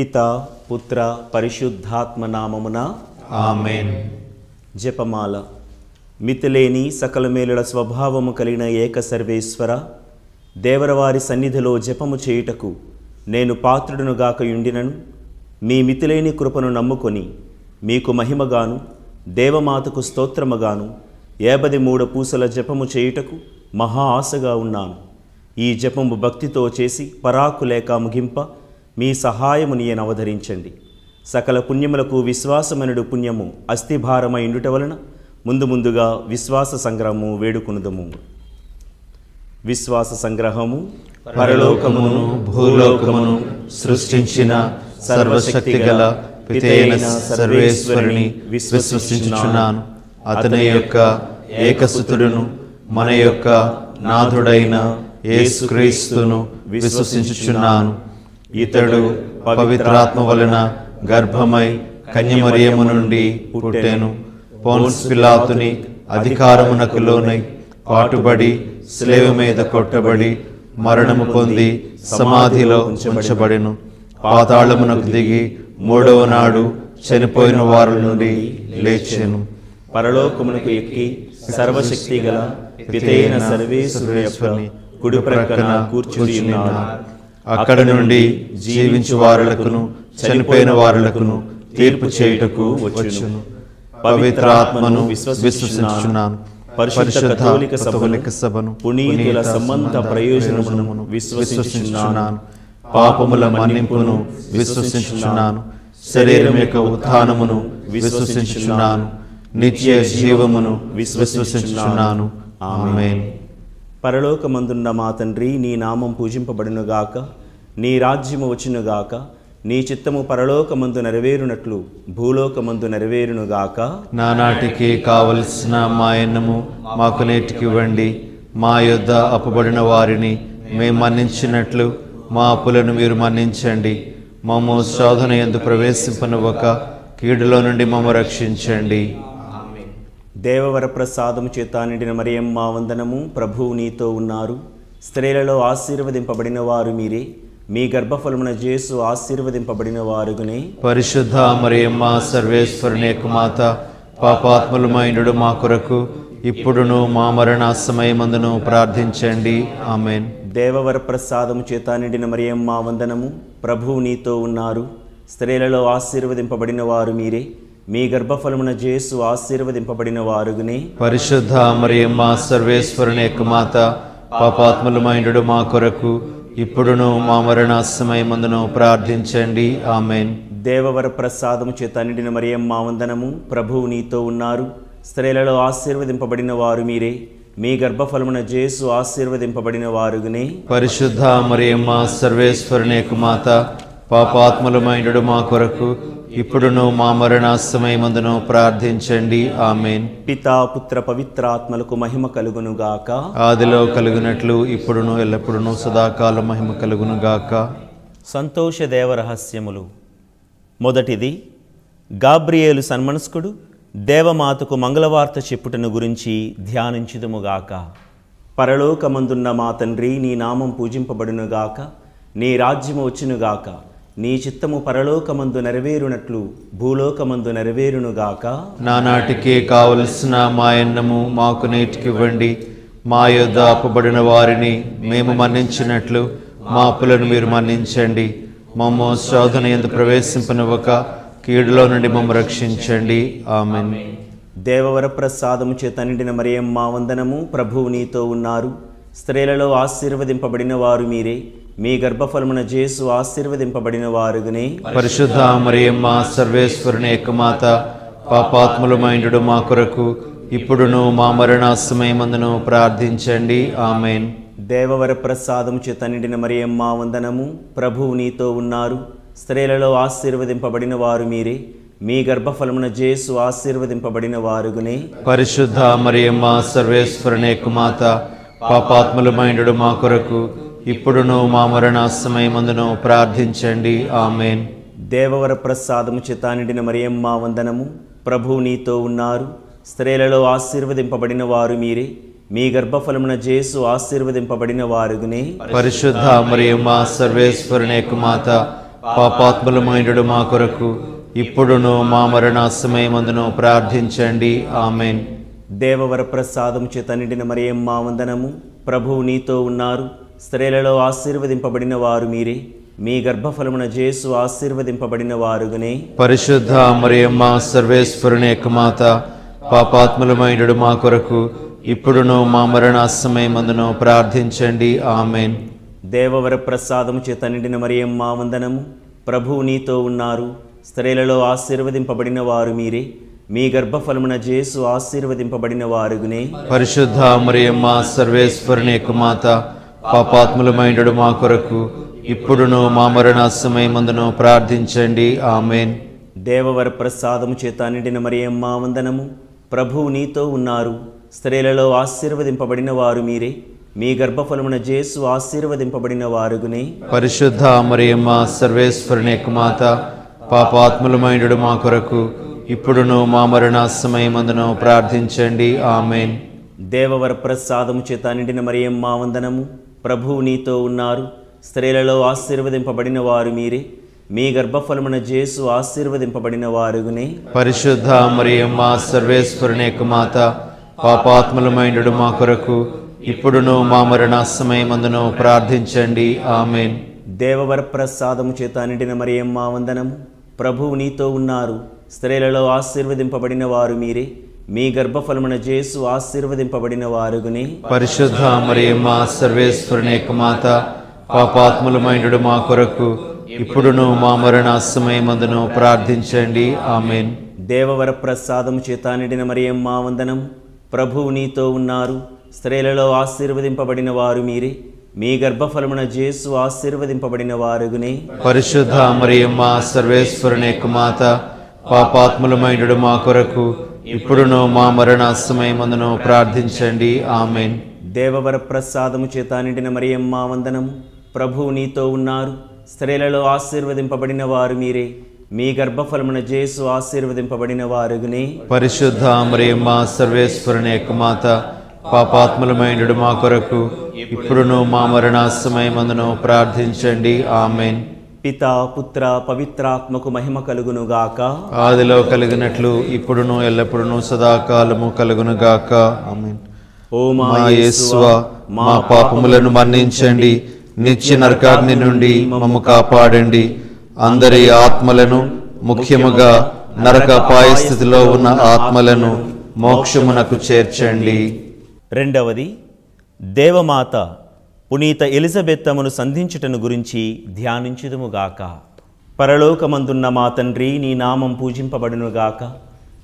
పితా పుత్ర పరిశుద్ధాత్మ నామమున ఆమేన్. జపమాల. మితిలేని సకల మేలుల స్వభావము కలిగిన ఏక సర్వేశ్వర, దేవరవారి సన్నిధిలో జపము చేయుటకు నేను పాత్రుడునుగాక యుండినను మీ మితిలేని కృపను నమ్ముకొని మీకు మహిమగాను దేవమాతకు స్తోత్రముగాను 53 పూసల జపము చేయుటకు మహా ఆశగా ఉన్నాను. ఈ జపము భక్తితో చేసి పరాకులేక ముగింప మీ సహాయము నీయనవధరించండి. సకల పుణ్యములకు విశ్వాసమనుడు పుణ్యము అస్థిభారమై ఉండుట వలన ముందుగా విశ్వాస సంగ్రహము వేడుకొనుదము. విశ్వాస సంగ్రహము. పరలోకమును భూలోకమును సృష్టించిన సర్వశక్తి గల పితైన సర్వేశ్వరుని విశ్వసించుచున్నాను. అతని యొక్క ఏకసుతుడును మన యొక్క నాథుడైన యేసుక్రీస్తును విశ్వసించుచున్నాను. ఇతడు పవిత్రాత్మ వలన గర్భమై కన్యమరియము నుండి పుట్టెను. పోన్స్ పిలాతుని అధికారమునకు లోనై పాటుబడి శిలువ మీద కొట్టబడి మరణము పొంది సమాధిలో ఉంచబడెను. పాతాళమునకు దిగి 3వ నాడు చనిపోయిన వారి నుండి లేచెను. పరలోకమునకు ఎక్కి సర్వశక్తి గల పితైన సర్వేశ్వరుని కుడి ప్రక్కన కూర్చుని ఉన్నాడు. అక్కడ నుండి జీవించు వారులకును చనిపోయిన వారులకును తీర్పు చేయుటకు వచ్చును. పవిత్ర ఆత్మను విశ్వసించుచున్నాను. పరిశుద్ధ కథోలిక సభను పునీతుల సంబంధ ప్రయోజనమును విశ్వసించుచున్నాను. పాపముల మన్నింపును విశ్వసించుచున్నాను. శరీరం యొక్క ఉత్థానమును విశ్వసించుచున్నాను. నిత్య జీవమును విశ్వసించుచున్నాను. ఆమేన్. పరలోకమందున్న మా తండ్రి, నీ నామం పూజింపబడునుగాక, నీ రాజ్యము వచ్చునుగాక, నీ చిత్తము పరలోకమందు నెరవేరునట్లు భూలోకమందు నెరవేరునుగాక. నానాటికి కావలసిన మా అన్నము మాకు నేటికి ఇవ్వండి. మా యొద్ద అప్పుబడిన వారిని మేము మన్నించినట్లు మా అప్పులను మీరు మన్నించండి. మమ్ము శోధన యందు ప్రవేశింపనివ్వక కీడులో నుండి మమ్ము రక్షించండి. దేవవర ప్రసాదము చేత నిండిన మరియమ్మ వందనము. ప్రభువు నీతో ఉన్నారు. స్త్రీలలో ఆశీర్వదింపబడిన వారు మీరే. మీ గర్భఫలమున యేసు ఆశీర్వదింపబడిన వారుగునే. పరిశుద్ధ మరియమ్మ సర్వేశ్వరుని యొక్క మాత, పాపాత్ములమైనడు మా కొరకు ఇప్పుడును మా మరణ సమయమందును ప్రార్థించండి. ఆమేన్. దేవవర ప్రసాదము చేత నిండిన మరియమ్మ వందనము. ప్రభువు నీతో ఉన్నారు. స్త్రీలలో ఆశీర్వదింపబడిన వారు మీరే. మీ గర్భఫలమున యేసు ఆశీర్వదింపబడిన వారుగునే. పరిశుద్ధ మరియమ్మ సర్వేశ్వరుని యొక్క మాత, పాపాత్ములమైనడు మా కొరకు ఇప్పుడును మా మరణ సమయమందును ప్రార్థించండి. ఆమేన్. దేవవర ప్రసాదము చేత నిండిన మరియమ్మ వందనము. ప్రభువు నీతో ఉన్నారు. స్త్రీలలో ఆశీర్వదింపబడిన వారు మీరే. మీ గర్భఫలమున యేసు ఆశీర్వదింపబడిన వారుగునే. పరిశుద్ధ మరియమ్మ సర్వేశ్వరుని యొక్క మాత, పాపాత్ములమైనడు మా కొరకు ఇప్పుడును మా మరణ సమయమందును ప్రార్థించండి. ఆమేన్. పితా పుత్ర పవిత్రాత్మలకు మహిమ కలుగునుగాక. ఆదిలో కలుగునట్లు ఇప్పుడును ఎల్లప్పుడును సదాకాలం మహిమ కలుగునుగాక. సంతోష దేవ రహస్యములు. మొదటిది, గాబ్రియేలు సన్మనస్కుడు దేవమాతకు మంగళవార్త చెప్పుటను గురించి ధ్యానించుదుముగాక. పరలోకమందున్న మా తండ్రి, నీ నామం పూజింపబడునుగాక, నీ రాజ్యము వచ్చునుగాక, నీ చిత్తము పరలోకమందు నెరవేరునట్లు భూలోకమందు నెరవేరునుగాక. నానాటికి కావలసిన మా అన్నము మాకు నేటికి ఇవ్వండి. మా యొద్ద అప్పుబడిన వారిని మేము మన్నించినట్లు మా అప్పులను మీరు మన్నించండి. మమ్ము శోధన యందు ప్రవేశింపనివ్వక కీడులో నుండి మమ్ము రక్షించండి. ఆమేన్. దేవవర ప్రసాదము చేత నిండిన మరియమ్మ వందనము. ప్రభువు నీతో ఉన్నారు. స్త్రీలలో ఆశీర్వదింపబడిన వారు మీరే. మీ గర్భఫలమున యేసు ఆశీర్వదింపబడిన వారుగునే. పరిశుద్ధ మరియమ్మ సర్వేశ్వరుని యొక్క మాత, పాపాత్ములమైనడు మా కొరకు ఇప్పుడును మా మరణ సమయమందును ప్రార్థించండి. ఆమేన్. దేవవర ప్రసాదము చేత నిండిన మరియమ్మ వందనము. ప్రభువు నీతో ఉన్నారు. స్త్రీలలో ఆశీర్వదింపబడిన వారు మీరే. మీ గర్భఫలమున యేసు ఆశీర్వదింపబడిన వారుగునే. పరిశుద్ధ మరియమ్మ సర్వేశ్వరుని యొక్క మాత, పాపాత్ములమైనడు మా కొరకు ఇప్పుడును మా మరణ సమయమందును ప్రార్థించండి. ఆమేన్. దేవవర ప్రసాదము చేత నిండిన మరియమ్మ వందనము. ప్రభువు నీతో ఉన్నారు. స్త్రీలలో ఆశీర్వదింపబడిన వారు మీరే. మీ గర్భఫలమున యేసు ఆశీర్వదింపబడిన వారుగునే. పరిశుద్ధ మరియమ్మ సర్వేశ్వరుని యొక్క మాత, పాపాత్ములమైనడు మా కొరకు ఇప్పుడును మా మరణ సమయమందును ప్రార్థించండి. ఆమెన్. దేవవర ప్రసాదము చేత నిండిన మరియమ్మ వందనము. ప్రభువు నీతో ఉన్నారు. స్త్రీలలో ఆశీర్వదింపబడిన వారు మీరే. మీ గర్భఫలమున యేసు ఆశీర్వదింపబడిన వారుగనే. పరిశుద్ధ మరియమ్మ సర్వేశ్వరుని యొక్క మాత, పాపాత్ములమైనడు మా కొరకు ఇప్పుడును మా మరణ సమయమందును ప్రార్థించండి. ఆమెన్. దేవవర ప్రసాదము చేత నిండిన మరియమ్మ వందనము. ప్రభువు నీతో ఉన్నారు. స్త్రీలలో ఆశీర్వదింపబడిన వారు మీరే. మీ గర్భఫలమున యేసు ఆశీర్వదింపబడిన వారుగనే. పరిశుద్ధ మరియమ్మ సర్వేశ్వరుని యొక్క మాత, పాపాత్ములమైనడు మా కొరకు ఇప్పుడును మా మరణ సమయమందును ప్రార్థించండి. ఆమెన్. దేవవర ప్రసాదము చేత నిండిన మరియమ్మ వందనము. ప్రభువు నీతో ఉన్నారు. స్త్రీలలో ఆశీర్వదింపబడిన వారు మీరే. మీ గర్భఫలమున యేసు ఆశీర్వదింపబడిన వారుగనే. పరిశుద్ధ మరియమ్మ సర్వేశ్వరుని యొక్క మాత, పాపాత్ములమైనడు మా కొరకు ఇప్పుడును మా మరణ సమయమందును ప్రార్థించండి. ఆమెన్. దేవవర ప్రసాదము చేత నిండిన మరియమ్మ వందనము. ప్రభువు నీతో ఉన్నారు. స్త్రీలలో ఆశీర్వదింపబడిన వారు మీరే. మీ గర్భఫలమున యేసు ఆశీర్వదింపబడిన వారుగనే. పరిశుద్ధ మరియమ్మ సర్వేశ్వరుని యొక్క మాత, పాపాత్ములమైనడు మా కొరకు ఇప్పుడును మా మరణ సమయమందును ప్రార్థించండి. ఆమెన్. దేవవర ప్రసాదము చేత నిండిన మరియమ్మ వందనము. ప్రభువు నీతో ఉన్నారు. స్త్రీలలో ఆశీర్వదింపబడిన వారు మీరే. మీ గర్భఫలమున యేసు ఆశీర్వదింపబడిన వారుగనే. పరిశుద్ధ మరియమ్మ సర్వేశ్వరుని యొక్క మాత, పాపాత్ములమైనడు మా కొరకు ఇప్పుడును మా మరణ సమయమందును ప్రార్థించండి. ఆమెన్. దేవవర ప్రసాదము చేత నిండిన మరియమ్మ వందనము. ప్రభువు నీతో ఉన్నారు. స్త్రీలలో ఆశీర్వదింపబడిన వారు మీరే. మీ గర్భఫలమున యేసు ఆశీర్వదింపబడిన వారుగనే. పరిశుద్ధ మరియమ్మ సర్వేశ్వరుని యొక్క మాత, పాపాత్ములమైనడు మా కొరకు ఇప్పుడును మా మరణ సమయమందును ప్రార్థించండి. ఆమెన్. దేవవర ప్రసాదము చేత నిండిన మరియమ్మ వందనము. ప్రభువు నీతో ఉన్నారు. స్త్రీలలో ఆశీర్వదింపబడిన వారు మీరే. మీ గర్భఫలమున యేసు ఆశీర్వదింపబడిన వారుగనే. పరిశుద్ధ మరియమ్మ సర్వేశ్వరుని యొక్క మాత, పాపాత్ములమైనడు మా కొరకు ఇప్పుడును మా మరణ సమయమందును ప్రార్థించండి. ఆమెన్. పితా పుత్ర పవిత్రాత్మకు మహిమ కలుగునుగాక. ఆదిలో కలిగినట్లు ఇప్పుడును ఎల్లప్పుడును సదాకాలము కలుగునుగాక. ఆమెన్. ఓ మా యేసువా, మా పాపములను మన్నించండి. నిత్య నరకాగ్ని నుండి మమ్ము కాపాడండి. అందరి ఆత్మలను, ముఖ్యముగా నరకాపాయ స్థితిలో ఉన్న ఆత్మలను మోక్షమునకు చేర్చండి. రెండవది, దేవమాత పునీత ఎలిజబెత్తమును సంధించుటను గురించి ధ్యానించుదుముగాక. పరలోకమందున్న మా తండ్రి, నీ నామం పూజింపబడునుగాక.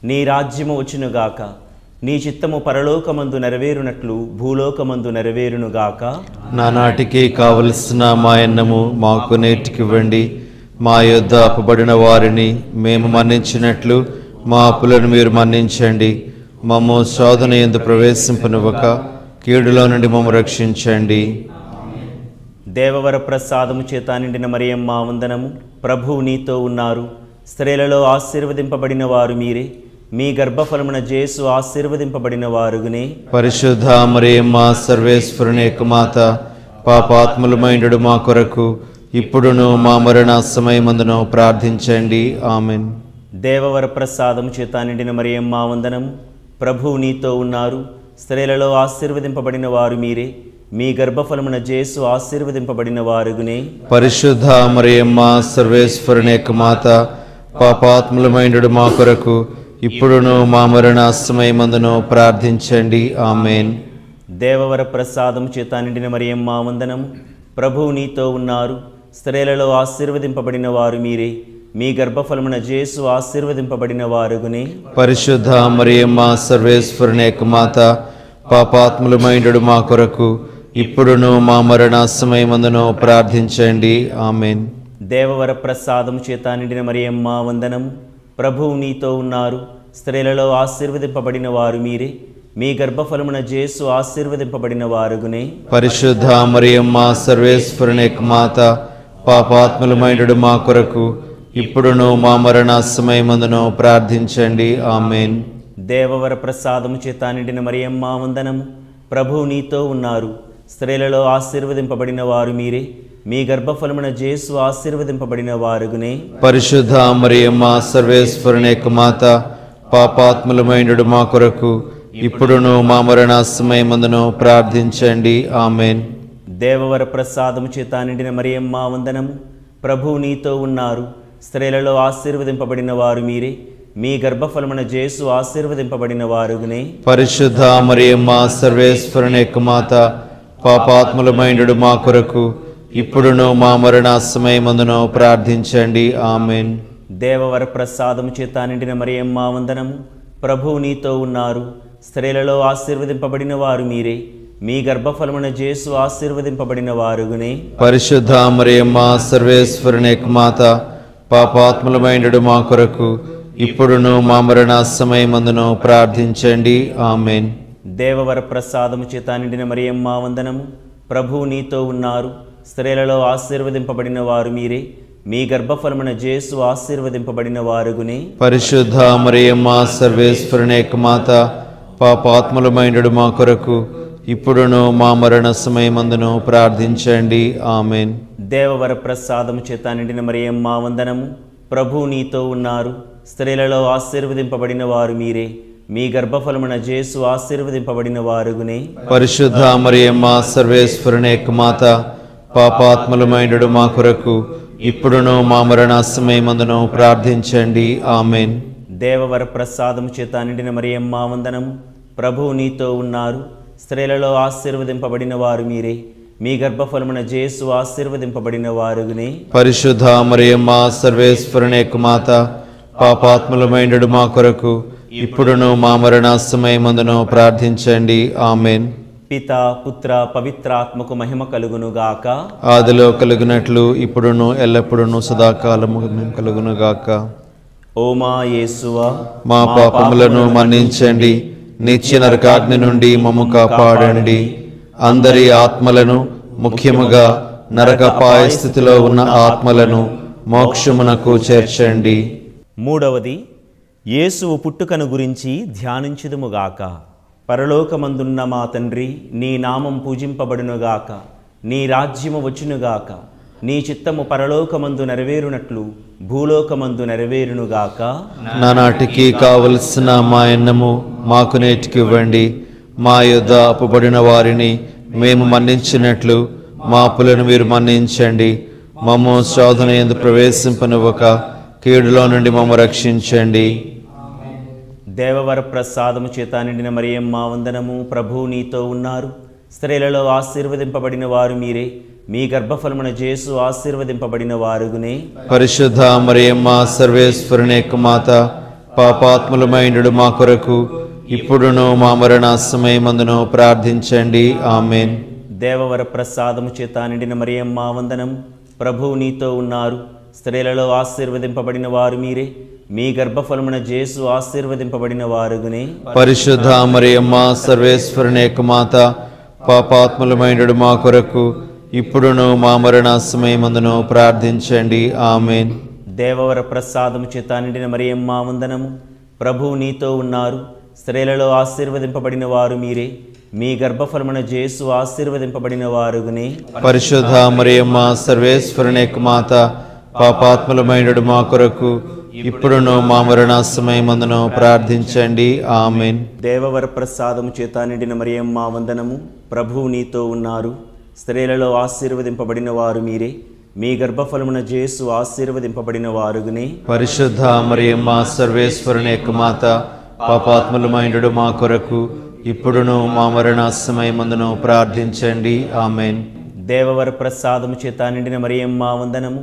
నీ రాజ్యము వచ్చునుగాక. నీ చిత్తము పరలోకమందు నెరవేరునట్లు భూలోకమందు నెరవేరునుగాక. నానాటికి కావలసిన మా అన్నము మాకు నేటికివ్వండి. మా యొద్ద అప్పబడిన వారిని మేము మన్నించినట్లు మా అప్పులను మీరు మన్నించండి. మమ్ము శోధన యందు ప్రవేశింపనివ్వక కీడులో నుండి మమ్ము రక్షించండి. దేవవర ప్రసాదము చేత నిండిన మరియమ్మ వందనము. ప్రభువు నీతో ఉన్నారు. స్త్రీలలో ఆశీర్వదింపబడిన వారు మీరే. మీ గర్భఫలమున యేసు ఆశీర్వదింపబడిన వారుగనే. పరిశుద్ధ మరియమ్మ సర్వేశ్వరుని యొక్క మాత, పాపాత్ములమైనడు మా కొరకు ఇప్పుడును మా మరణ సమయమందును ప్రార్థించండి. ఆమెన్. దేవవర ప్రసాదము చేత నిండిన మరియమ్మ వందనము. ప్రభువు నీతో ఉన్నారు. స్త్రీలలో ఆశీర్వదింపబడిన వారు మీరే. మీ గర్భఫలమున యేసు ఆశీర్వదింపబడిన వారుగనే. పరిశుద్ధ మరియమ్మ సర్వేశ్వరుని యొక్క మాత, పాపాత్ములమైనడు మా కొరకు ఇప్పుడును మా మరణ సమయమందును ప్రార్థించండి. ఆమెన్. దేవవర ప్రసాదము చేత నిండిన మరియమ్మ వందనము. ప్రభువు నీతో ఉన్నారు. స్త్రీలలో ఆశీర్వదింపబడిన వారు మీరే. మీ గర్భఫలమున యేసు ఆశీర్వదింపబడిన వారుగనే. పరిశుద్ధ మరియమ్మ సర్వేశ్వరుని యొక్క మాత, పాపాత్ములమైనడు మా కొరకు ఇప్పుడును మా మరణ సమయమందును ప్రార్థించండి. ఆమెన్. దేవవర ప్రసాదము చేత నిండిన మరియమ్మ వందనము. ప్రభువు నీతో ఉన్నారు. స్త్రీలలో ఆశీర్వదింపబడిన వారు మీరే. మీ గర్భఫలమున యేసు ఆశీర్వదింపబడిన వారుగనే. పరిశుద్ధ మరియమ్మ సర్వేశ్వరుని యొక్క మాత, పాపాత్ములమైనడు మా కొరకు ఇప్పుడును మా మరణ సమయమందును ప్రార్థించండి. ఆమెన్. దేవవర ప్రసాదము చేత నిండిన మరియమ్మ వందనము. ప్రభువు నీతో ఉన్నారు. స్త్రీలలో ఆశీర్వదింపబడిన వారు మీరే. మీ గర్భఫలమున యేసు ఆశీర్వదింపబడిన వారుగునే. పరిశుద్ధ మరియమ్మ సర్వేశ్వరుని యొక్క మాత, పాపాత్ములమైనడు మా కొరకు ఇప్పుడును మా మరణ సమయమందును ప్రార్థించండి. ఆమెన్. దేవవర ప్రసాదము చేత నిండిన మరియమ్మ వందనము. ప్రభువు నీతో ఉన్నారు, స్త్రీలలో ఆశీర్వదింపబడిన వారు మీరే, మీ గర్భఫలమున యేసు ఆశీర్వదింపబడిన వారుగునే. పరిశుద్ధ మరియమ్మ సర్వేశ్వరుని యొక్క మాత, పాపాత్ములమైనడు మా కొరకు ఇప్పుడును మా మరణ సమయమందును ప్రార్థించండి. ఆమెన్. దేవవర ప్రసాదము చేత నిండిన మరియమ్మ వందనము. ప్రభువు నీతో ఉన్నారు, స్త్రీలలో ఆశీర్వదింపబడిన వారు మీరే, మీ గర్భఫలమున యేసు ఆశీర్వదింపబడిన వారుగునే. పరిశుద్ధ మరియమ్మ సర్వేశ్వరుని యొక్క మాత, పాపాత్ములమైనడు మా కొరకు ఇప్పుడును మా మరణ సమయమందును ప్రార్థించండి. ఆమెన్. దేవవర ప్రసాదము చేత నిండిన మరియమ్మ వందనము. ప్రభువు నీతో ఉన్నారు, స్త్రీలలో ఆశీర్వదింపబడిన వారు మీరే, మీ గర్భఫలమున యేసు ఆశీర్వదింపబడిన వారుగునే. పరిశుద్ధ మరియమ్మ సర్వేశ్వరుని యొక్క మాత, పాపాత్ములమైనడు మా కొరకు ఇప్పుడును మా మరణ సమయమందును ప్రార్థించండి. ఆమెన్. దేవవర ప్రసాదము చేత నిండిన మరియమ్మ వందనము. ప్రభువు నీతో ఉన్నారు, స్త్రీలలో ఆశీర్వదింపబడిన వారు మీరే, మీ గర్భఫలమున యేసు ఆశీర్వదింపబడిన వారుగునే. పరిశుద్ధ మరియమ్మ సర్వేశ్వరుని యొక్క మాత, పాపాత్ములమైనడు మా కొరకు ఇప్పుడును మా మరణ సమయమందును ప్రార్థించండి. ఆమెన్. దేవవర ప్రసాదము చేత నిండిన మరియమ్మ వందనము. ప్రభువు నీతో ఉన్నారు, స్త్రీలలో ఆశీర్వదింపబడిన వారు మీరే, మీ గర్భఫలమున యేసు ఆశీర్వదింపబడిన వారుగునే. పరిశుద్ధ మరియమ్మ సర్వేశ్వరుని యొక్క మాత, పాపాత్ములమైనడు మా కొరకు ఇప్పుడును మా మరణ సమయమందును ప్రార్థించండి. ఆమెన్. పితా పుత్ర పవిత్రాత్మకు మహిమ కలుగునుగాక. ఆదిలో కలుగునట్లు ఇప్పుడును ఎల్లప్పుడును సదాకాలము కలుగునుగాక. ఓ మా యేసువా, మా పాపములను మన్నించండి, నిత్య నరకాగ్ని నుండి మమ్ము కాపాడండి. అందరి ఆత్మలను, ముఖ్యముగా నరకపాయ స్థితిలో ఉన్న ఆత్మలను మోక్షమునకు చేర్చండి. మూడవది, యేసువు పుట్టుకను గురించి ధ్యానించుదుముగాక. పరలోకమందున్న మా తండ్రి, నీ నామం పూజింపబడునుగాక, నీ రాజ్యము వచ్చునుగాక, నీ చిత్తము పరలోకమందు నెరవేరునట్లు భూలోకమందు నెరవేరునుగాక. నానాటికి కావలసిన మా అన్నము మాకు నేటికి ఇవ్వండి. మా యొద్ద అప్పుబడిన వారిని మేము మన్నించినట్లు మా అప్పులను మీరు మన్నించండి. మమ్ము శోధన యందు ప్రవేశింపనివ్వక కీడులో నుండి మమ్ము రక్షించండి. దేవవర ప్రసాదము చేత నిండిన మరియమ్మ వందనము. ప్రభువు నీతో ఉన్నారు, స్త్రీలలో ఆశీర్వదింపబడిన వారు మీరే, మీ గర్భఫలమున యేసు ఆశీర్వదింపబడిన వారుగునే. పరిశుద్ధ మరియమ్మ సర్వేశ్వరుని యొక్క మాత, పాపాత్ములమైనడు మా కొరకు ఇప్పుడును మా మరణ సమయమందును ప్రార్థించండి. ఆమెన్. దేవవర ప్రసాదము చేత నిండిన మరియమ్మ వందనము. ప్రభువు నీతో ఉన్నారు, స్త్రీలలో ఆశీర్వదింపబడిన వారు మీరే, మీ గర్భఫలమున యేసు ఆశీర్వదింపబడిన వారుగునే. పరిశుద్ధ మరియమ్మ సర్వేశ్వరుని యొక్క మాత, పాపాత్ములమైనడు మా కొరకు ఇప్పుడును మా మరణ సమయమందును ప్రార్థించండి. ఆమెన్. దేవవర ప్రసాదము చేత నిండిన మరియమ్మ వందనము. ప్రభువు నీతో ఉన్నారు, స్త్రీలలో ఆశీర్వదింపబడిన వారు మీరే, మీ గర్భఫలమున యేసు ఆశీర్వదింపబడిన వారుగునే. పరిశుద్ధ మరియమ్మ సర్వేశ్వరుని యొక్క మాత, పాపాత్ములమైనడు మా కొరకు ఇప్పుడును మా మరణ సమయమందును ప్రార్థించండి. ఆమెన్. దేవవర ప్రసాదము చేత నిండిన మరియమ్మ వందనము. ప్రభువు నీతో ఉన్నారు, స్త్రీలలో ఆశీర్వదింపబడిన వారు మీరే, మీ గర్భఫలమున యేసు ఆశీర్వదింపబడిన వారుగునే. పరిశుద్ధ మరియమ్మ సర్వేశ్వరుని యొక్క మాత, పాపాత్ములమైనడు మా కొరకు ఇప్పుడును మా మరణ సమయమందును ప్రార్థించండి. ఆమెన్. దేవవర ప్రసాదము చేత నిండిన మరియమ్మ వందనము.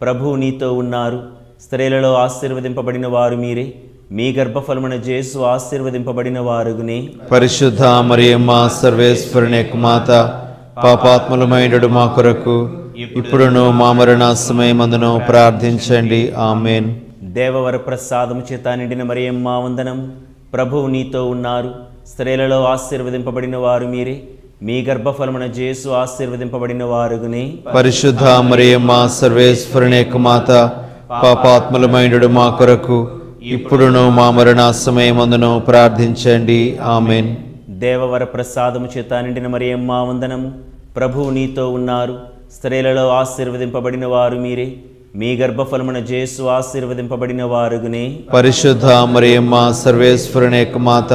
ప్రభువు నీతో ఉన్నారు, స్త్రీలలో ఆశీర్వదింపబడిన వారు మీరే, మీ గర్భఫలమున యేసు ఆశీర్వదింపబడిన వారుగునే. పరిశుద్ధ మరియమ్మ సర్వేశ్వరుని యొక్క మాత, పాపాత్ములమైనడు మా కొరకు ఇప్పుడును మా మరణ సమయమందును ప్రార్థించండి. ఆమెన్. దేవవర ప్రసాదము చేత నిండిన మరియమ్మ వందనము. ప్రభువు నీతో ఉన్నారు, స్త్రీలలో ఆశీర్వదింపబడిన వారు మీరే, మీ గర్భఫలమున యేసు ఆశీర్వదింపబడిన వారుగునే. పరిశుద్ధ మరియమ్మ సర్వేశ్వరుని యొక్క మాత, పాపాత్ములమైనడు మా కొరకు ఇప్పుడును మా మరణ సమయమందును ప్రార్థించండి. ఆమెన్. దేవవర ప్రసాదము చేత నిండిన మరియమ్మ వందనము. ప్రభువు నీతో ఉన్నారు, స్త్రీలలో ఆశీర్వదింపబడిన వారు మీరే. మీ గర్భఫలమున యేసు ఆశీర్వదింపబడిన వారుగునే. పరిశుద్ధ మరియమ్మ సర్వేశ్వరుని యొక్క మాత,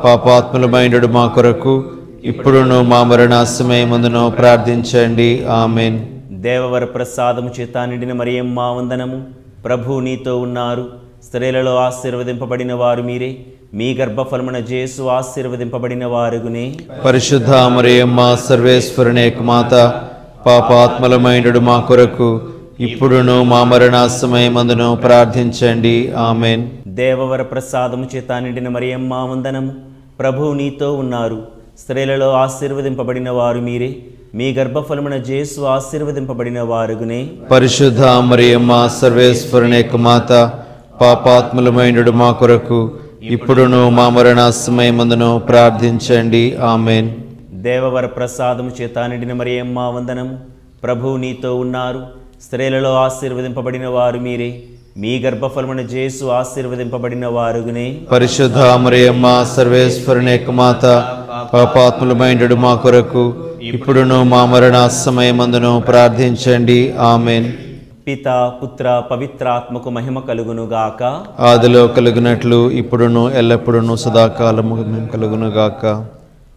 పాపాత్ములమైనడు మా కొరకు ఇప్పుడును మా మరణ సమయమందును ప్రార్థించండి. ఆమెన్. దేవవర ప్రసాదము చేత నిండిన మరియమ్మ వందనము. ప్రభువు నీతో ఉన్నారు. స్త్రీలలో ఆశీర్వదింపబడిన వారు మీరే. మీ గర్భఫలమున యేసు ఆశీర్వదింపబడిన వారుగునే. పరిశుద్ధ మరియమ్మ సర్వేశ్వరుని యొక్క మాత, పాపాత్ములమైనడు మా కొరకు ఇప్పుడును మా మరణ సమయమందును ప్రార్థించండి. ఆమెన్. దేవవర ప్రసాదము చేత నిండిన మరియమ్మ వందనము. ప్రభువు నీతో ఉన్నారు. స్త్రీలలో ఆశీర్వదింపబడిన వారు మీరే. మీ గర్భఫలమున యేసు ఆశీర్వదింపబడిన వారుగునే. పరిశుద్ధ మరియమ్మ సర్వేశ్వరుని యొక్క మాత, పాపాత్ములమైనడు మా కొరకు ఇప్పుడును మా మరణ సమయమందును ప్రార్థించండి. ఆమెన్. దేవవర ప్రసాదము చేత నిండిన మరియమ్మ వందనము. ప్రభువు నీతో ఉన్నారు. స్త్రీలలో ఆశీర్వదింపబడిన వారు మీరే. మీ గర్భఫలమున యేసు ఆశీర్వదింపబడిన వారుగునే. పరిశుద్ధ మరియమ్మ సర్వేశ్వరుని యొక్క మాత, పాపాత్ములమైనడు మా కొరకు ఇప్పుడును మా మరణ సమయమందును ప్రార్థించండి. ఆమెన్. పిత పుత్ర పవిత్రాత్మకు మహిమ కలుగునుగాక. ఆదిలో కలుగునట్లు ఇప్పుడును ఎల్లప్పుడును సదాకాలము కలుగునుగాక.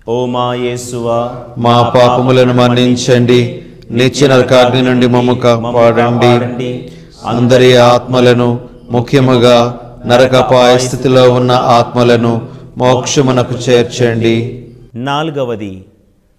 ఓ మా యేసువా, మా పాపములను మన్నించండి, నిత్య నరకాగ్ని నుండి మమ్ము కాపాడండి. అందరి ఆత్మలను, ముఖ్యముగా నరకపాయ స్థితిలో ఉన్న ఆత్మలను మోక్షమునకు చేర్చండి. 4వది,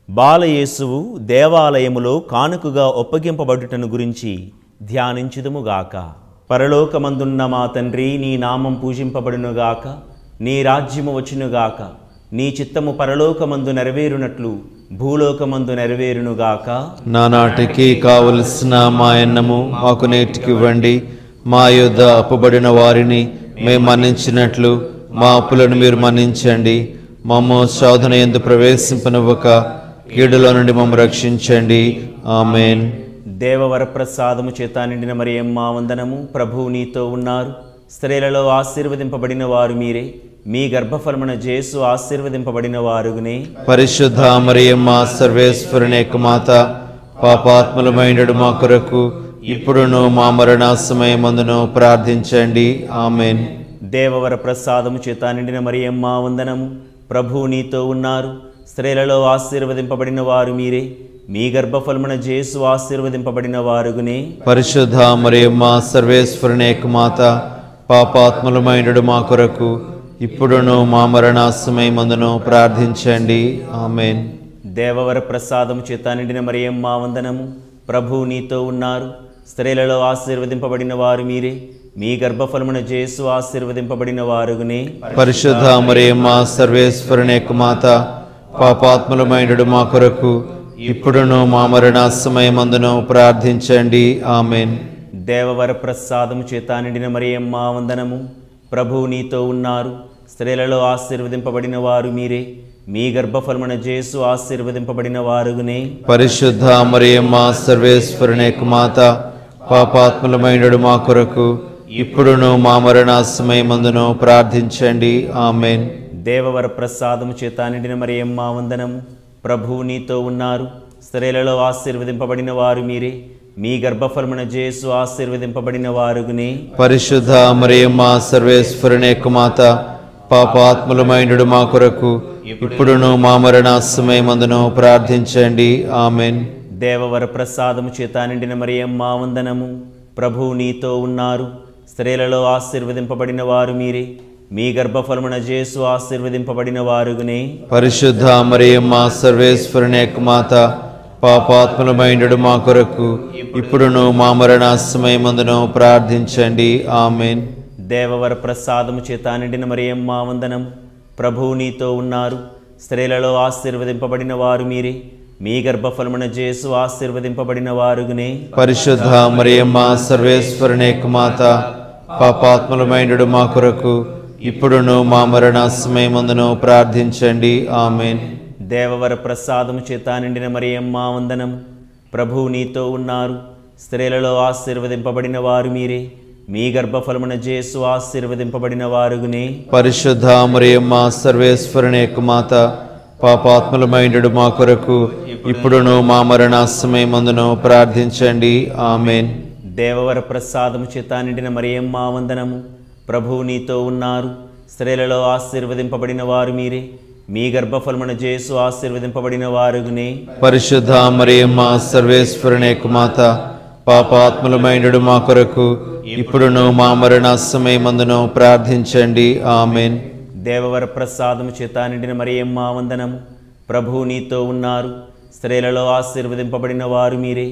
బాలయేసువు దేవాలయములో కానుకగా ఒప్పగింపబడుటను గురించి ధ్యానించుదుముగాక. పరలోకమందున్న మా తండ్రి, నీ నామం పూజింపబడునుగాక. నీ రాజ్యము వచ్చునుగాక. నీ చిత్తము పరలోకమందు నెరవేరునట్లు భూలోకమందు నెరవేరునుగాక. నానాటికి కావలసిన మా అన్నము మాకు నేటికివ్వండి. మా యొద్ద అప్పుబడిన వారిని మేము మన్నించినట్లు మా అప్పులను మీరు మన్నించండి. మమ్ము శోధన యందు ప్రవేశింపనివ్వక కీడులో నుండి మమ్ము రక్షించండి. ఆమెన్. దేవవర ప్రసాదము చేత నిండిన మరియమ్మ వందనము. ప్రభువు నీతో ఉన్నారు. స్త్రీలలో ఆశీర్వదింపబడిన వారు మీరే. మీ గర్భఫలమున యేసు ఆశీర్వదింపబడిన వారుగునే. పరిశుద్ధ మరియమ్మ సర్వేశ్వరుని యొక్క మాత, పాపాత్ములమైనడు మా కొరకు ఇప్పుడును మా మరణ సమయమందును ప్రార్థించండి. ఆమెన్. దేవవర ప్రసాదము చేత నిండిన మరియమ్మ వందనము. ప్రభువు నీతో ఉన్నారు. స్త్రీలలో ఆశీర్వదింపబడిన వారు మీరే. మీ గర్భఫలమున యేసు ఆశీర్వదింపబడిన వారుగునే. పరిశుద్ధ మరియమ్మ సర్వేశ్వరుని యొక్క మాత, పాపాత్ములమైనడు మా కొరకు ఇప్పుడును మా మరణ సమయమందును ప్రార్థించండి. ఆమెన్. దేవవర ప్రసాదము చేత నిండిన మరియమ్మ వందనము. ప్రభువు నీతో ఉన్నారు. స్త్రీలలో ఆశీర్వదింపబడిన వారు మీరే. మీ గర్భఫలమున యేసు ఆశీర్వదింపబడిన వారుగునే. పరిశుద్ధ మరియమ్మ సర్వేశ్వరుని యొక్క మాత, పాపాత్ములమైనడు మా కొరకు ఇప్పుడును మా మరణ సమయమందును ప్రార్థించండి. ఆమెన్. దేవవర ప్రసాదము చేత నిండిన మరియమ్మ వందనము. ప్రభువు నీతో ఉన్నారు. స్త్రీలలో ఆశీర్వదింపబడిన వారు మీరే. మీ గర్భఫలమున యేసు ఆశీర్వదింపబడిన వారుగునే. పరిశుద్ధ మరియమ్మ సర్వేశ్వరుని యొక్క మాత, పాపాత్ములమైనడు మా కొరకు ఇప్పుడును మా మరణ సమయమందును ప్రార్థించండి. ఆమెన్. దేవవర ప్రసాదము చేత నిండిన మరియమ్మ వందనము. ప్రభువు నీతో ఉన్నారు. స్త్రీలలో ఆశీర్వదింపబడిన వారు మీరే. మీ గర్భఫలమున యేసు ఆశీర్వదింపబడిన వారుగునే. పరిశుద్ధ మరియమ్మ సర్వేశ్వరుని యొక్క మాత, పాపాత్ములమైనడు మా కొరకు ఇప్పుడును మా మరణ సమయమందును ప్రార్థించండి. ఆమెన్. దేవవర ప్రసాదము చేత నిండిన మరియమ్మ వందనము. ప్రభువు నీతో ఉన్నారు. స్త్రీలలో ఆశీర్వదింపబడిన వారు మీరే. మీ గర్భఫలమున యేసు ఆశీర్వదింపబడిన వారుగునే. పరిశుద్ధ మరియమ్మ సర్వేశ్వరుని యొక్క మాత, పాపాత్ములమైనడు మా కొరకు ఇప్పుడును మా మరణ సమయమందును ప్రార్థించండి. ఆమెన్. దేవవర ప్రసాదము చేత నిండిన మరియమ్మ వందనం. ప్రభువు నీతో ఉన్నారు. స్త్రీలలో ఆశీర్వదింపబడిన వారు మీరే. మీ గర్భఫలమున యేసు ఆశీర్వదింపబడిన వారుగునే. పరిశుద్ధ మరియమ్మ సర్వేశ్వరుని యొక్క మాత, పాపాత్ములమైనడు మా కొరకు ఇప్పుడును మా మరణ సమయమందును ప్రార్థించండి. ఆమెన్. దేవవర ప్రసాదము చేత నిండిన మరియమ్మ వందనం. ప్రభువు నీతో ఉన్నారు. స్త్రీలలో ఆశీర్వదింపబడిన వారు మీరే. మీ గర్భఫలమున యేసు ఆశీర్వదింపబడిన వారుగునే. పరిశుద్ధ మరియమ్మ సర్వేశ్వరుని యొక్క మాత, పాపాత్ములమైనడు మా కొరకు ఇప్పుడును మా మరణ సమయమందును ప్రార్థించండి. ఆమేన్. దేవవర ప్రసాదము చేత నిండిన మరియమ్మ వందనము. ప్రభువు నీతో ఉన్నారు, స్త్రీలలో ఆశీర్వదింపబడిన వారు మీరే, మీ గర్భఫలమున యేసు ఆశీర్వదింపబడిన వారునే. పరిశుద్ధ మరియమ్మ సర్వేశ్వరుని యొక్క మాత, పాపాత్ములమైనడు మా కొరకు ఇప్పుడును మా మరణ సమయమందును ప్రార్థించండి. ఆమేన్. దేవవర ప్రసాదము చేత నిండిన మరియమ్మ వందనము. ప్రభువు నీతో ఉన్నారు, స్త్రీలలో ఆశీర్వదింపబడిన వారు మీరే,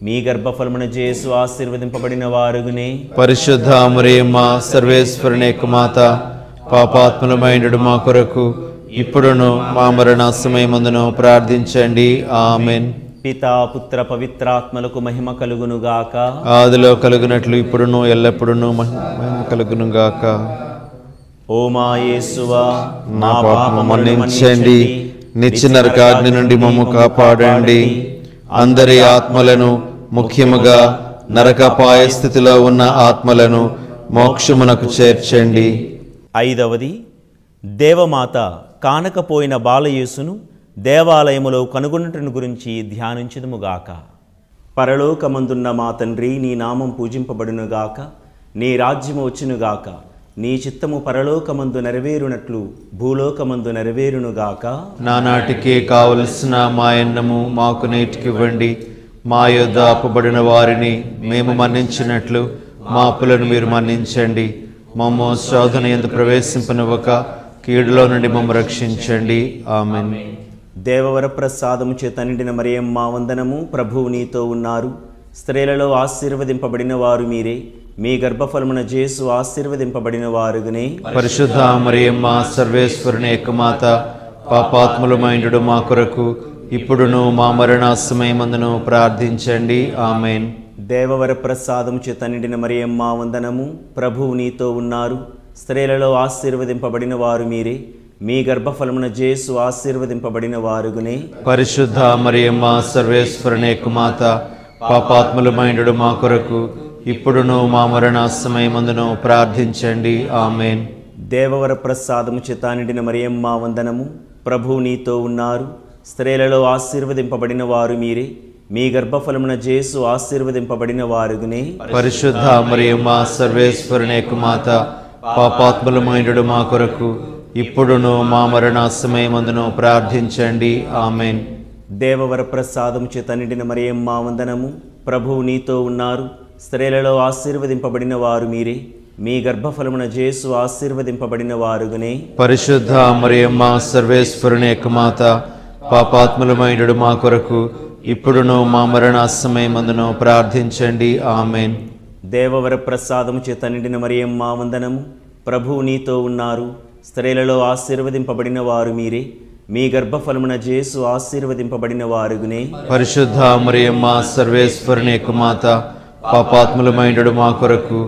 మీ గర్భఫలమున యేసు ఆశీర్వదింపబడిన వారునే. పరిశుద్ధ మరియమ్మ సర్వేశ్వరుని యొక్క మాత, పాపాత్ములమైనడు మా కొరకు ఇప్పుడును మా మరణ సమయమందును ప్రార్థించండి. ఆమేన్. పితా పుత్ర పవిత్రాత్మలకు మహిమ కలుగునుగాక. ఆదిలో కలుగునట్లు ఇప్పుడును ఎల్లప్పుడును మహిమ కలుగునుగాక. ఓ మా యేసువా, నా పాపము మన్నించండి, నిత్య నరకాగ్ని నుండి మమ్ము కాపాడండి. అందరి ఆత్మలను, ముఖ్యముగా నరకపాయ స్థితిలో ఉన్న ఆత్మలను మోక్షమునకు చేర్చండి. 5వది, దేవమాత కానకపోయిన బాలయేసును దేవాలయములో కనుగొనుటను గురించి ధ్యానించుదుముగాక. పరలోకమందున్న మా తండ్రి, నీ నామం పూజింపబడునుగాక, నీ రాజ్యము వచ్చునుగాక, నీ చిత్తము పరలోకమందు నెరవేరునట్లు భూలోకమందు నెరవేరునుగాక. నానాటికే కావలసిన మా అన్నము మాకు నేటికివ్వండి. మా యొద్ద అప్పుబడిన వారిని మేము మన్నించినట్లు మా అప్పులను మీరు మన్నించండి. మమ్ము శోధన యందు ప్రవేశింపనివ్వక కీడులో నుండి మమ్ము రక్షించండి. ఆమేన్. దేవవర ప్రసాదము చేత నిండిన మరియమ్మ వందనము. ప్రభువు నీతో ఉన్నారు, స్త్రీలలో ఆశీర్వదింపబడిన వారు మీరే, మీ గర్భఫలమున యేసు ఆశీర్వదింపబడిన వారునే. పరిశుద్ధ మరియమ్మ సర్వేశ్వరుని యొక్క మాత, పాపాత్ములమైనడు మా కొరకు ఇప్పుడును మా మరణ సమయమందును ప్రార్థించండి. ఆమేన్. దేవవర ప్రసాదము చేత నిండిన మరియమ్మ వందనము. ప్రభువు నీతో ఉన్నారు, స్త్రీలలో ఆశీర్వదింపబడిన వారు మీరే, మీ గర్భఫలమున యేసు ఆశీర్వదింపబడిన వారునే. పరిశుద్ధ మరియమ్మ సర్వేశ్వరుని యొక్క మాత, పాపాత్ములమైనడు మా కొరకు ఇప్పుడును మా మరణ సమయమందును ప్రార్థించండి. ఆమేన్. దేవవర ప్రసాదము చేత నిండిన మరియమ్మ వందనము. ప్రభువు నీతో ఉన్నారు, స్త్రీలలో ఆశీర్వదింపబడిన వారు మీరే, మీ గర్భఫలమున యేసు ఆశీర్వదింపబడిన వారునే. పరిశుద్ధ మరియమ్మ సర్వేశ్వరుని యొక్క మాత, పాపాత్ములమైనడు మా కొరకు ఇప్పుడును మా మరణ సమయమందును ప్రార్థించండి. ఆమేన్. దేవవర ప్రసాదము చేత నిండిన మరియమ్మ వందనము. ప్రభువు నీతో ఉన్నారు, స్త్రీలలో ఆశీర్వదింపబడిన వారు మీరే, మీ గర్భఫలమున యేసు ఆశీర్వదింపబడిన వారునే. పరిశుద్ధ మరియమ్మ సర్వేశ్వరుని యొక్క మాత, పాపాత్ములమైనడు మా కొరకు ఇప్పుడును మా మరణ సమయమందును ప్రార్థించండి. ఆమేన్. దేవవర ప్రసాదము చేత నిండిన మరియమ్మ వందనము. ప్రభువు నీతో ఉన్నారు, స్త్రీలలో ఆశీర్వదింపబడిన వారు మీరే, మీ గర్భఫలమున యేసు ఆశీర్వదింపబడిన వారునే. పరిశుద్ధ మరియమ్మ సర్వేశ్వరుని యొక్క మాత, పాపాత్ములమైనడు మా కొరకు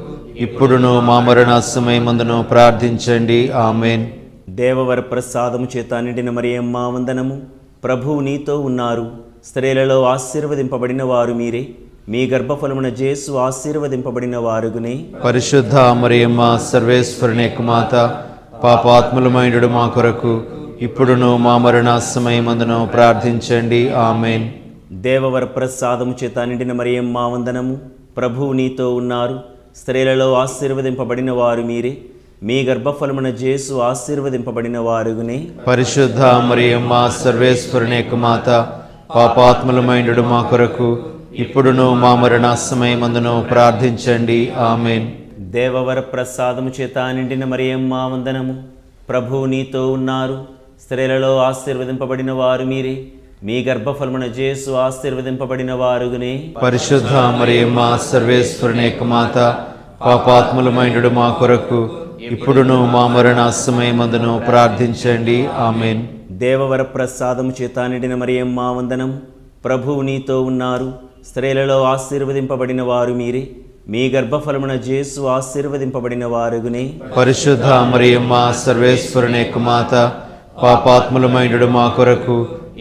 ఇప్పుడును మా మరణ సమయమందును ప్రార్థించండి. ఆమేన్. దేవవర ప్రసాదము చేత నిండిన మరియమ్మ వందనము. ప్రభువు నీతో ఉన్నారు, స్త్రీలలో ఆశీర్వదింపబడిన వారు మీరే, మీ గర్భఫలమున యేసు ఆశీర్వదింపబడిన వారునే. పరిశుద్ధ మరియమ్మ సర్వేశ్వరుని యొక్క మాత, పాపాత్ములమైనడు మా కొరకు ఇప్పుడును మా మరణ సమయమందును ప్రార్థించండి. ఆమేన్. దేవవర ప్రసాదము చేత నిండిన మరియమ్మ వందనము. ప్రభువు నీతో ఉన్నారు, స్త్రీలలో ఆశీర్వదింపబడిన వారు మీరే, మీ గర్భఫలమున యేసు ఆశీర్వదింపబడిన వారునే. పరిశుద్ధ మరియమ్మ సర్వేశ్వరుని యొక్క మాత, పాపాత్ములమైనడు మా కొరకు ఇప్పుడును మా మరణ సమయమందును ప్రార్థించండి. ఆమేన్. దేవవర ప్రసాదము చేత నిండిన మరియమ్మ వందనము. ప్రభువు నీతో ఉన్నారు, స్త్రీలలో ఆశీర్వదింపబడిన వారు మీరే, మీ గర్భఫలమున యేసు ఆశీర్వదింపబడిన వారునే. పరిశుద్ధ మరియమ్మ సర్వేశ్వరుని యొక్క మాత, పాపాత్ములమైనడు మా కొరకు ఇప్పుడును మా మరణ సమయమందును ప్రార్థించండి. ఆమేన్. దేవవర ప్రసాదము చేత నిండిన మరియమ్మ వందనం. ప్రభువు నీతో ఉన్నారు, స్త్రీలలో ఆశీర్వదింపబడిన వారు మీరే, మీ గర్భఫలమున యేసు ఆశీర్వదింపబడిన వారునే. పరిశుద్ధ మరియమ్మ సర్వేశ్వరుని యొక్క మాత, పాపాత్ములమైనడు మా కొరకు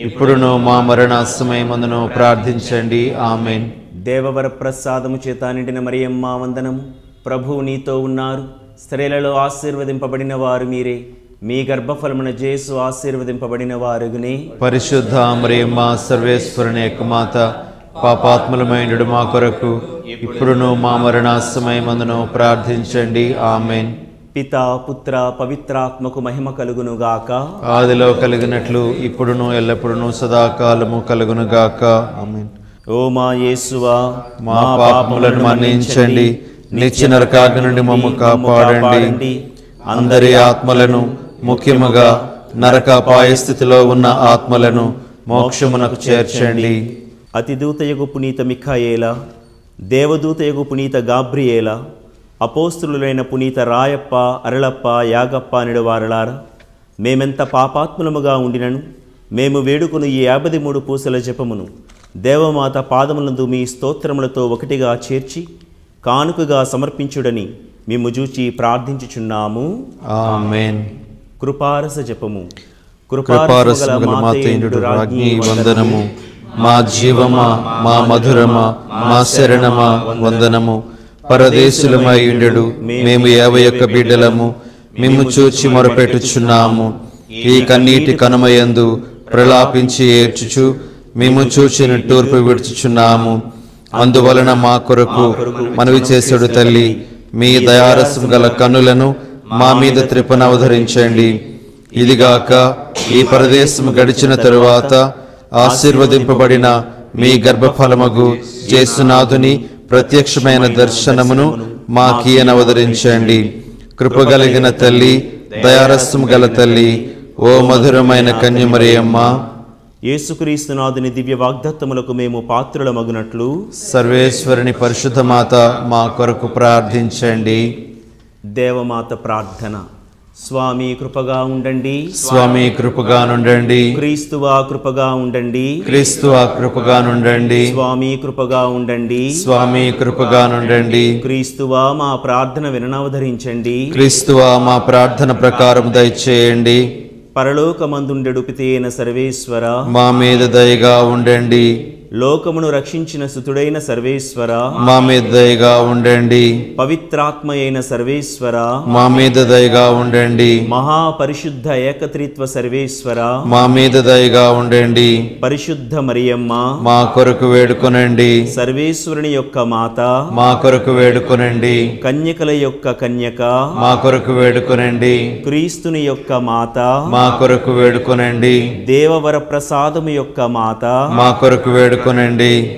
ఇప్పుడును మా మరణ సమయమందును ప్రార్థించండి. ఆమేన్. దేవవర ప్రసాదము చేత నిండిన మరియమ్మ వందనము. ప్రభువు నీతో ఉన్నారు, స్త్రీలలో ఆశీర్వదింపబడిన వారు మీరే, మీ గర్భఫలమున యేసు ఆశీర్వదింపబడిన వారుని. పరిశుద్ధ మరియమ్మ సర్వేశ్వరుని యొక్క మాత, పాపాత్ములమైనడు మా కొరకు ఇప్పుడును మా మరణ సమయమందును ప్రార్థించండి. ఆమెన్. పితా పుత్ర పవిత్రాత్మకు మహిమ కలుగునుగాక. ఆదిలో కలిగినట్లు ఇప్పుడును ఎల్లప్పుడును సదాకాలము కలుగునుగాక. ఆమెన్. ఓ మా యేసువా, మా పాపములను మన్నించండి, నిత్య నరకాగ్ని నుండి మమ్ము కాపాడండి. అందరి ఆత్మలను, ముఖ్యముగా నరకాపాయ స్థితిలో ఉన్న ఆత్మలను మోక్షమునకు చేర్చండి. అతిదూతయగు పునీత మిఖాయేలా, దేవదూతయగు పునీత గాబ్రియేలా, అపోస్తులులైన పునీత రాయప్ప, అరళప్ప, యాగప్ప నిడవారలారా, మేమెంత పాపాత్ములముగా ఉండినను మేము వేడుకును ఈ 53 పూసల జపమును దేవమాత పాదములందు మీ స్తోత్రములతో ఒకటిగా చేర్చి కానుకగా సమర్పించుడని మేము చూచి ప్రార్థించుచున్నాము. ఆమేన్. కృపారస జపము. కృపారసముగల మాతేంద్రుడు రాజ్ఞి వందనము. మా జీవమా, మా మధురమా, మా శరణమా వందనము. పరదేశులమై ఉండెడు మేము 51 బిడ్డలము మిమ్ము చూచి మొరపెట్టుచున్నాము. ఈ కన్నీటి కనుమయందు ప్రలాపించి ఏడ్చుచు మిమ్ము చూచి నిట్టూర్పు విడుచుచున్నాము. అందువలన మా కొరకు మనవి చేసేడు తల్లి, మీ దయారసం గల కన్నులను మా మీద త్రిపనవధరించండి. ఇదిగాక ఈ పరదేశం గడిచిన తరువాత ఆశీర్వదింపబడిన మీ గర్భఫలమగు యేసునాథుని ప్రత్యక్షమైన దర్శనమును మాకీయనవదరించండి. కృపగలిగిన తల్లి, దయారసం గల తల్లి, ఓ మధురమైన కన్యమరియమ్మ, యేసుక్రీస్తునాథుని దివ్య వాగ్దత్తములకు మేము పాత్రులమగునట్లు సర్వేశ్వరుని పరిశుద్ధ మాత మా కొరకు ప్రార్థించండి. దేవమాత ప్రార్థన. స్వామి కృపగా ఉండండి. స్వామి కృపగా నుండండి. క్రీస్తువా కృపగా ఉండండి. క్రీస్తువా కృపగా నుండండి. స్వామి కృపగా ఉండండి. స్వామి కృపగా నుండండి. క్రీస్తువా మా ప్రార్థన వినవధరించండి. క్రీస్తువా మా ప్రార్థన ప్రకారం దయచేయండి. పరలోకమందుండెడు పితైన సర్వేశ్వర, మా మీద దయగా ఉండండి. లోకమును రక్షించిన సుతుడైన సర్వేశ్వర, మా మీద దయగా ఉండండి. పవిత్రాత్మ అయిన సర్వేశ్వర, మా మీద దయగా ఉండండి. మహాపరిశుద్ధ ఏకత్రిత్వ సర్వేశ్వర, మా మీద దయగా ఉండండి. పరిశుద్ధ మరియమ్మ, మా కొరకు వేడుకొనండి. సర్వేశ్వరుని యొక్క మాత, మా కొరకు వేడుకొనండి. కన్యకల యొక్క కన్యక, మా కొరకు వేడుకొనండి. క్రీస్తుని యొక్క మాత, మా కొరకు వేడుకొనండి. దేవవర ప్రసాదము యొక్క మాత, మా కొరకు వేడుకొనండి.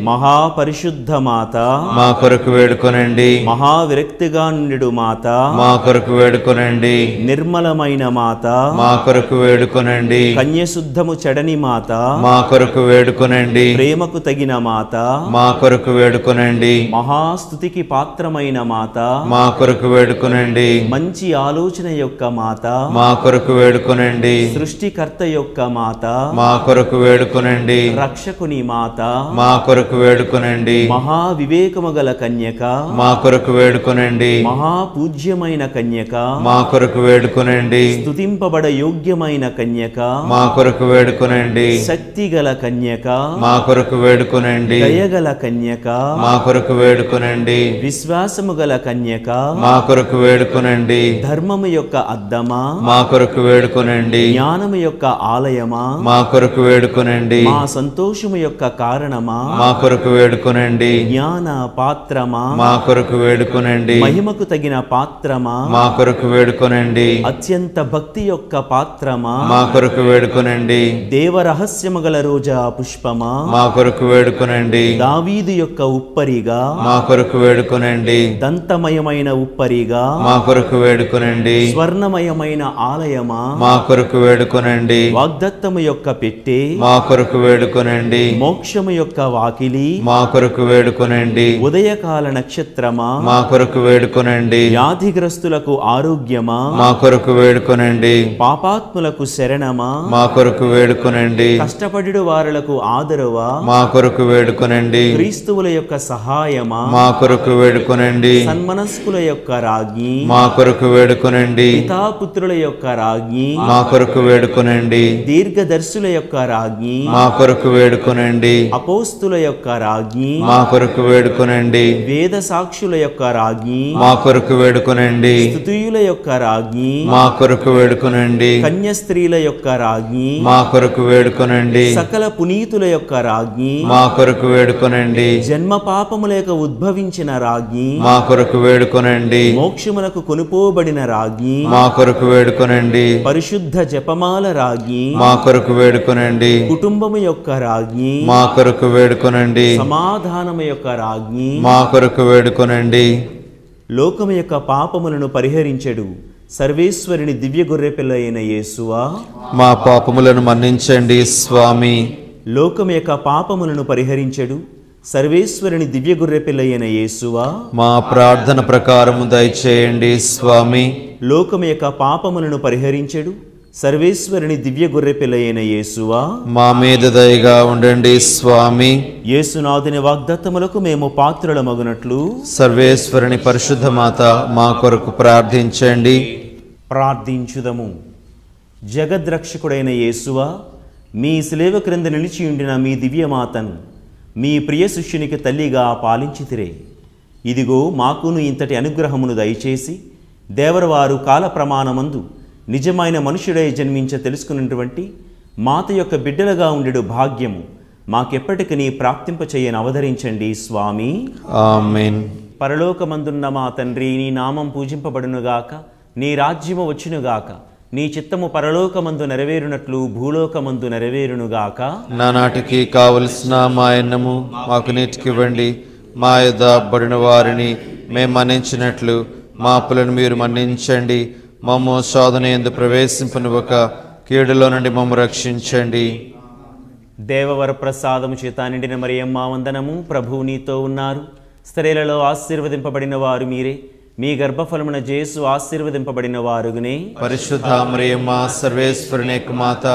మహాపరిశుద్ధ మాత, మా కొరకు వేడుకొనండి. మహావిరక్తిగా నుండెడు మాత, మా కొరకు వేడుకొనండి. నిర్మలమైన మాత, మా కొరకు వేడుకొనండి. కన్యశుద్ధము చెడని మాత, మా కొరకు వేడుకొనండి. ప్రేమకు తగిన మాత, మా కొరకు వేడుకొనండి. మహాస్తుతికి పాత్రమైన మాత, మా కొరకు వేడుకొనండి. మంచి ఆలోచన యొక్క మాత, మా కొరకు వేడుకొనండి. సృష్టికర్త యొక్క మాత, మా కొరకు వేడుకొనండి. రక్షకుని మాత, మా కొరకు వేడుకొనండి. మహావివేకము గల కన్యక, మా కొరకు వేడుకొనండి. మహాపూజ్యమైన కన్యక, మా కొరకు వేడుకొనండి. స్తుతింపబడ యోగ్యమైన కన్యక, మా కొరకు వేడుకొనండి. శక్తి గల కన్యక, మా కొరకు వేడుకొనండి. దయగల కన్యక, మా కొరకు వేడుకొనండి. విశ్వాసము గల కన్యక, మా కొరకు వేడుకొనండి. ధర్మము యొక్క అద్దమా, మా కొరకు వేడుకొనండి. జ్ఞానము యొక్క ఆలయమా, మా కొరకు వేడుకొనండి. మా సంతోషము యొక్క కారణమా, మా కొరకు వేడుకొనండి. జ్ఞాన పాత్రమా, మా కొరకు వేడుకొనండి. మహిమకు తగిన పాత్రమా, మా కొరకు వేడుకొనండి. అత్యంత భక్తి యొక్క పాత్రమా, మా కొరకు వేడుకొనండి. దేవరహస్యము గల రోజా పుష్పమా, మా కొరకు వేడుకొనండి. దావీదు యొక్క ఉప్పరిగా, మా కొరకు వేడుకొనండి. దంతమయమైన ఉప్పరిగా, మా కొరకు వేడుకొనండి. స్వర్ణమయమైన ఆలయమా, మా కొరకు వేడుకొనండి. వాగ్దత్తము యొక్క పెట్టె, మా కొరకు వేడుకొనండి. మోక్షము యొక్క వాకిలి, మా కొరకు వేడుకొనండి. ఉదయకాల నక్షత్రమా, మా కొరకు వేడుకొనండి. వ్యాధిగ్రస్తులకు ఆరోగ్యమా, మా కొరకు వేడుకొనండి. పాపాత్ములకు శరణమా, మా కొరకు వేడుకొనండి. కష్టపడు వారులకు ఆదరవా, మా కొరకు వేడుకొనండి. క్రీస్తువుల యొక్క సహాయమా, మా కొరకు వేడుకొనండి. సన్మనస్కుల యొక్క రాజ్ఞి, మా కొరకు వేడుకొనండి. పితాపుత్రుల యొక్క రాజ్ఞి, మా కొరకు వేడుకొనండి. దీర్ఘదర్శుల యొక్క రాజ్ఞి, మా కొరకు వేడుకొనండి. అపోస్తుల యొక్క రాజ్ఞి, మా కొరకు వేడుకొనండి. వేద సాక్షుల యొక్క రాజ్ఞి, మా కొరకు వేడుకొనండి. స్తుతియుల యొక్క రాజ్ఞి, మా కొరకు వేడుకొనండి. కన్య స్త్రీల యొక్క రాజ్ఞి, మా కొరకు వేడుకొనండి. సకల పునీతుల యొక్క రాజ్ఞి, మా కొరకు వేడుకొనండి. జన్మ పాపములేక ఉద్భవించిన రాజ్ఞి, మా కొరకు వేడుకొనండి. మోక్షమునకు కొనుపోబడిన రాజ్ఞి, మా కొరకు వేడుకొనండి. పరిశుద్ధ జపమాల రాజ్ఞి, మా కొరకు వేడుకొనండి. కుటుంబము యొక్క రాజ్ఞి, మా కొరకు వేడుకొనండి. సమాధానము యొక్క రాజ్ఞి, మా కొరకు వేడుకొనండి. లోకము యొక్క పాపములను పరిహరించెడు సర్వేశ్వరుని దివ్య గొర్రెపిల్ల అయిన యేసువా, మా పాపములను మన్నించండి స్వామి. లోకము యొక్క పాపములను పరిహరించెడు సర్వేశ్వరుని దివ్య గొర్రెపిల్ల అయిన యేసువా, మా ప్రార్థన ప్రకారము దయచేయండి స్వామి. లోకము యొక్క పాపములను పరిహరించెడు సర్వేశ్వరుని దివ్య గొర్రెపిల్ల అయిన యేసువా, మా మీద దయగా ఉండండి స్వామి. యేసునాథుని వాగ్దత్తములకు మేము పాత్రులమగునట్లు సర్వేశ్వరుని పరిశుద్ధ మాత మా కొరకు ప్రార్థించండి. ప్రార్థించుదము. జగద్రక్షకుడైన యేసువా, మీ శిలువ క్రింద నిలిచియుండిన మీ దివ్యమాతను మీ ప్రియ శిష్యునికి తల్లిగా పాలించితిరే. ఇదిగో మాకును ఇంతటి అనుగ్రహమును దయచేసి దేవరవారు కాల ప్రమాణమందు నిజమైన మనుషుడై జన్మించ తెలుసుకున్నటువంటి మాత యొక్క బిడ్డలుగా ఉండెడు భాగ్యము మాకెప్పటికీ ప్రాప్తింపచేయని అవధరించండి స్వామి. ఆమేన్. పరలోకమందున్న మా తండ్రి, నీ నామం పూజింపబడునుగాక, నీ రాజ్యము వచ్చునుగాక, నీ చిత్తము పరలోకమందు నెరవేరునట్లు భూలోకమందు నెరవేరునుగాక. నానాటికి కావలసిన మా అన్నము మాకు నీటికివ్వండి. మా యొద్ద అబ్బడిన వారిని మేము మన్నించినట్లు మా అప్పులను మీరు మన్నించండి. మమ్ము శోధన యందు ప్రవేశింపనివ్వక కీడులో నుండి మమ్ము రక్షించండి. దేవవర ప్రసాదము చేత నిండిన మరియమ్మ వందనము. ప్రభువు నీతో ఉన్నారు. స్త్రీలలో ఆశీర్వదింపబడిన వారు మీరే. మీ గర్భఫలమున యేసు ఆశీర్వదింపబడిన వారుగనే. పరిశుద్ధ మరియమ్మ సర్వేశ్వరుని యొక్క మాత,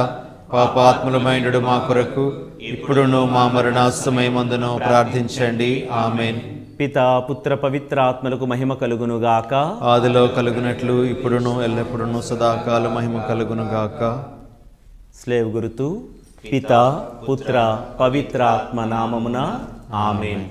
పాపాత్ములమైనడు మా కొరకు ఇప్పుడును మా మరణాసమయమందును ప్రార్థించండి. ఆమేన్. పితా పుత్ర పవిత్రాత్మలకు మహిమ కలుగునుగాక. ఆదిలో కలుగునట్లు ఇప్పుడును ఎల్లప్పుడును సదాకాల మహిమ కలుగునుగాక. స్లేవ్ గురుతు. పితా పుత్ర పవిత్రాత్మ నామమున. ఆమేన్.